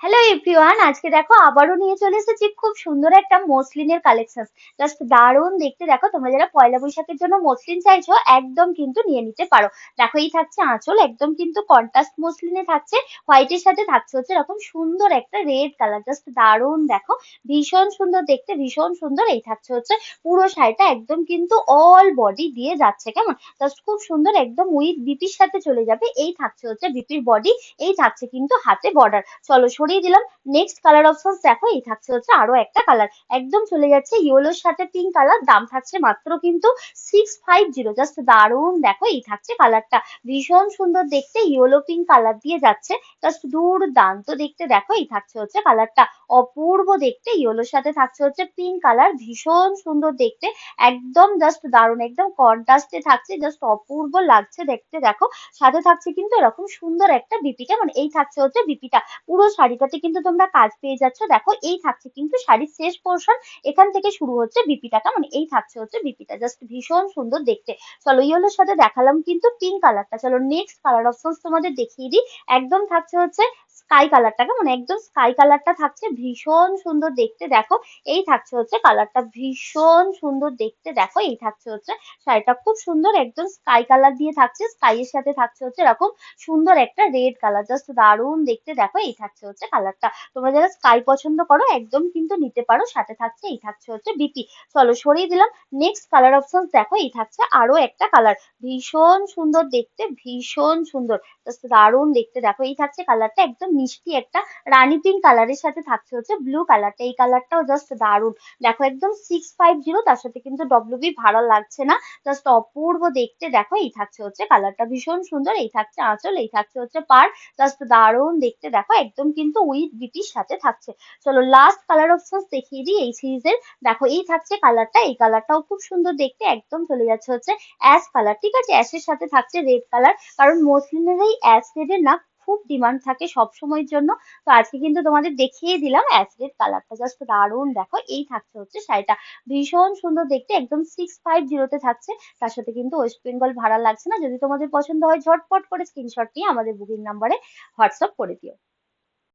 Hello everyone, আজকে দেখো আবারও নিয়ে চলে এসেছি খুব সুন্দর একটা মসলিনের কালেকশন। জাস্ট দারুণ দেখতে। দেখো তোমরা যারা পয়লা বৈশাখের জন্য মসলিন চাইছো একদম কিন্তু নিয়ে নিতে পারো। দেখো এই থাকছে আঁচল, একদম কিন্তু কন্ট্রাস্ট মসলিনে থাকছে, হোয়াইটের সাথে থাকছে হচ্ছে এরকম সুন্দর একটা রেড কালার। জাস্ট দারুণ দেখো, ভীষণ সুন্দর দেখতে, ভীষণ সুন্দর। এই থাকছে হচ্ছে পুরো শাড়িটা একদম কিন্তু অল বডি দিয়ে যাচ্ছে, কেমন জাস্ট খুব সুন্দর, একদম উইথ বিপির সাথে চলে যাবে। এই থাকছে হচ্ছে বিপির বডি, এই থাকছে কিন্তু হাতে বর্ডার। চলো সরিয়ে দিলাম। নেক্সট কালার অপশন দেখো, এই থাকছে হচ্ছে আরো একটা কালার, একদম চলে যাচ্ছে ইয়েলোর সাথে পিঙ্ক কালার। দাম থাকছে মাত্র কিন্তু 650। জাস্ট দারুণ দেখো, এই থাকছে কালারটা, ভীষণ সুন্দর দেখতে, ইয়েলো পিঙ্ক কালার দিয়ে যাচ্ছে, জাস্ট দুর্দান্ত দেখতে। দেখো এই থাকছে হচ্ছে কালারটা, অপূর্ব দেখতে, ইয়েলোর সাথে থাকছে হচ্ছে পিঙ্ক কালার, ভীষণ সুন্দর দেখতে, একদম জাস্ট দারুণ, একদম কন্ট্রাস্টে থাকছে, জাস্ট অপূর্ব লাগছে দেখতে। দেখো সাথে থাকছে কিন্তু এরকম সুন্দর একটা বিপি, কেমন এই থাকছে হচ্ছে বিপিটা। পুরো শাড়িটাতে কিন্তু তোমরা কাজ পেয়ে যাচ্ছ। দেখো এই থাকছে কিন্তু শাড়ির শেষ পোর্শন, এখান থেকে শুরু হচ্ছে বিপিটা, কেমন এই থাকছে হচ্ছে বিপিটা, জাস্ট ভীষণ সুন্দর দেখতে। চলো ইয়েলোর সাথে দেখালাম কিন্তু পিঙ্ক কালারটা, চলো নেক্সট কালার অপশন তোমাদের দেখিয়ে দিই। একদম থাকছে হচ্ছে স্কাই কালারটা, কেমন একদম স্কাই কালারটা থাকছে, ভীষণ সুন্দর দেখতে। দেখো এই থাকছে হচ্ছে কালারটা, ভীষণ সুন্দর দেখতে। দেখো এই থাকছে হচ্ছে শাড়িটা, খুব সুন্দর, একদম স্কাই কালার দিয়ে থাকছে, স্কাই এর সাথে থাকছে হচ্ছে এরকম সুন্দর একটা রেড কালার, জাস্ট দারুণ দেখতে। দেখো এই থাকছে হচ্ছে কালারটা, তোমরা যারা স্কাই পছন্দ করো একদম কিন্তু নিতে পারো। সাথে থাকছে, এই থাকছে হচ্ছে বিপি। চলো সরিয়ে দিলাম। নেক্সট কালার অপশন দেখো, এই থাকছে আরো একটা কালার, ভীষণ সুন্দর দেখতে, ভীষণ সুন্দর, জাস্ট দারুণ দেখতে। দেখো এই থাকছে কালারটা, একদম মিষ্টি একটা রানী পিঙ্ক কালারের সাথে থাকছে হচ্ছে ব্লু কালারটা, এই কালারটাও জাস্ট দারুণ। দেখো একদম 650, তার সাথে কিন্তু ডব্লিউবি ভাড়া লাগছে না, জাস্ট অপূর্ব দেখতে। দেখো এই থাকছে হচ্ছে কালারটা, ভীষণ সুন্দর। এই থাকছে আঁচল, এই থাকছে হচ্ছে পাড়, জাস্ট দারুণ দেখতে। দেখো একদম কিন্তু উইথ বিটির সাথে থাকছে। চলো লাস্ট কালার অপশন দেখিয়ে দিই এই সিরিজের। দেখো এই থাকছে কালারটা, এই কালারটাও খুব সুন্দর দেখতে, একদম চলে যাচ্ছে হচ্ছে অ্যাশ কালার। ঠিক আছে, অ্যাশের সাথে থাকছে রেড কালার, কারণ মসলিনের এই অ্যাশ রেডের না খুব ডিমান্ড থাকে সব সময়ের জন্য। তো আজকে কিন্তু তোমাদের দেখিয়ে দিলাম অ্যাশ রেড কালারটা, জাস্ট দারুণ। দেখো এই থাকছে হচ্ছে শাড়িটা, ভীষণ সুন্দর দেখতে, একদম 650 থাকছে, তার সাথে কিন্তু ওয়েস্ট বেঙ্গল ভাড়া লাগছে না। যদি তোমাদের পছন্দ হয় ঝটপট করে স্ক্রিনশট নিয়ে আমাদের বুকিং নাম্বারে হোয়াটসঅ্যাপ করে দিও।